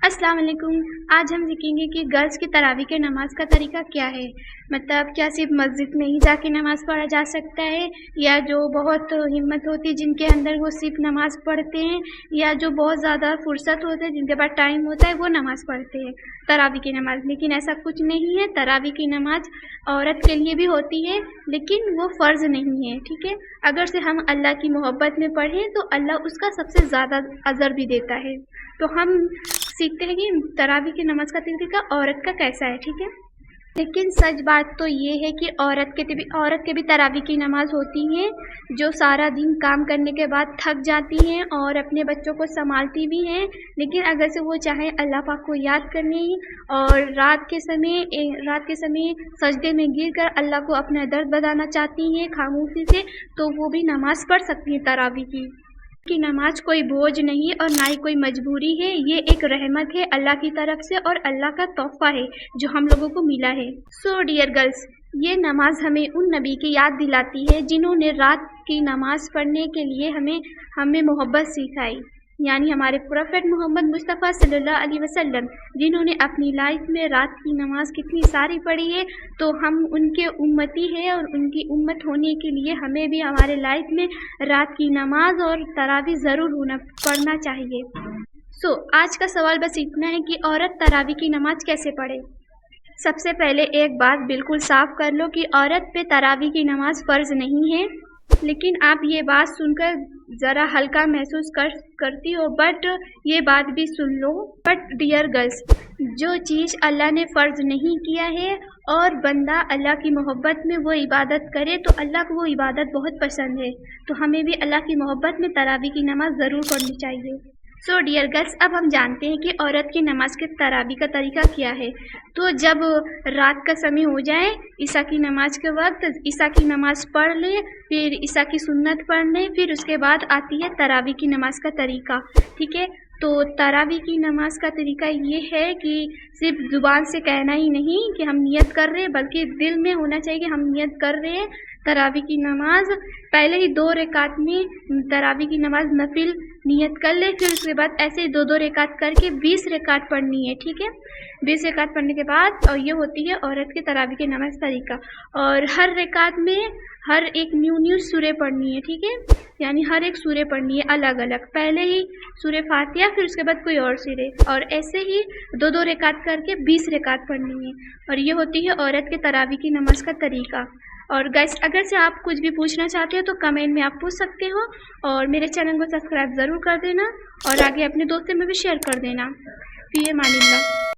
अस्सलाम वालेकुम। आज हम सीखेंगे कि गर्ल्स की तरावी के नमाज का तरीका क्या है। मतलब क्या सिर्फ मस्जिद में ही जाके नमाज पढ़ा जा सकता है, या जो बहुत हिम्मत होती है जिनके अंदर वो सिर्फ नमाज पढ़ते हैं, या जो बहुत ज़्यादा फुर्सत होता है जिनके पास टाइम होता है वो नमाज पढ़ते हैं तरावी की नमाज। लेकिन ऐसा कुछ नहीं है। तरावी की नमाज औरत के लिए भी होती है, लेकिन वो फ़र्ज़ नहीं है। ठीक है, अगर से हम अल्लाह की मोहब्बत में पढ़ें तो अल्लाह उसका सबसे ज़्यादा अजर भी देता है। तो हम सीखते हैं कि तरावी की नमाज का तरीका औरत का कैसा है। ठीक है, लेकिन सच बात तो ये है कि औरत के भी तरावी की नमाज होती हैं, जो सारा दिन काम करने के बाद थक जाती हैं और अपने बच्चों को संभालती भी हैं। लेकिन अगर से वो चाहें अल्लाह पाक को याद करने और रात के समय सजदे में गिर कर अल्लाह को अपना दर्द बताना चाहती हैं खामोशी से, तो वो भी नमाज पढ़ सकती हैं तरावी की नमाज कोई बोझ नहीं और ना ही कोई मजबूरी है। ये एक रहमत है अल्लाह की तरफ से और अल्लाह का तोहफा है जो हम लोगों को मिला है। सो डियर गर्ल्स, ये नमाज हमें उन नबी की याद दिलाती है जिन्होंने रात की नमाज पढ़ने के लिए हमें मोहब्बत सिखाई, यानी हमारे प्रोफेट मोहम्मद मुस्तफ़ा सल्लल्लाहु अलैहि वसल्लम, जिन्होंने अपनी लाइफ में रात की नमाज कितनी सारी पढ़ी है। तो हम उनके उम्मती है और उनकी उम्मत होने के लिए हमें भी हमारे लाइफ में रात की नमाज और तरावी ज़रूर पढ़ना चाहिए। सो आज का सवाल बस इतना है कि औरत तरावी की नमाज कैसे पढ़े। सबसे पहले एक बात बिल्कुल साफ कर लो कि औरत पे तरावी की नमाज फ़र्ज़ नहीं है। लेकिन आप ये बात सुनकर ज़रा हल्का महसूस करती हो, बट ये बात भी सुन लो। बट डियर गर्ल्स, जो चीज़ अल्लाह ने फ़र्ज़ नहीं किया है और बंदा अल्लाह की मोहब्बत में वो इबादत करे तो अल्लाह को वो इबादत बहुत पसंद है। तो हमें भी अल्लाह की मोहब्बत में तरावी की नमाज ज़रूर पढ़नी चाहिए। सो डियर गर्ल्स, अब हम जानते हैं कि औरत की नमाज के तरावी का तरीका क्या है। तो जब रात का समय हो जाए, ईशा की नमाज के वक्त ईशा की नमाज पढ़ ले, फिर ईशा की सुन्नत पढ़ ले, फिर उसके बाद आती है तरावी की नमाज का तरीका। ठीक है, तो तरावी की नमाज का तरीका ये है कि सिर्फ ज़ुबान से कहना ही नहीं कि हम नियत कर रहे हैं, बल्कि दिल में होना चाहिए कि हम नियत कर रहे हैं तरावी की नमाज। पहले ही 2 रकात में तरावी की नमाज नफिल नियत कर ले, फिर उसके बाद ऐसे ही 2-2 रकात करके 20 रकात पढ़नी है। ठीक है, 20 रकात पढ़ने के बाद और ये होती है औरत के तरावी की नमाज तरीका। और हर रकात में हर एक न्यू सूरे पढ़नी है। ठीक है, यानी हर एक सूरे पढ़नी है अलग अलग। पहले ही सूरे फातिहा, फिर उसके बाद कोई और सूरे, और ऐसे ही 2-2 रकात करके 20 रकात पढ़नी है। और ये होती है औरत के तरावी की नमाज का तरीका। और गाइस, अगर से आप कुछ भी पूछना चाहते हो तो कमेंट में आप पूछ सकते हो, और मेरे चैनल को सब्सक्राइब ज़रूर कर देना और आगे अपने दोस्तों में भी शेयर कर देना। फी अमानिल्लाह।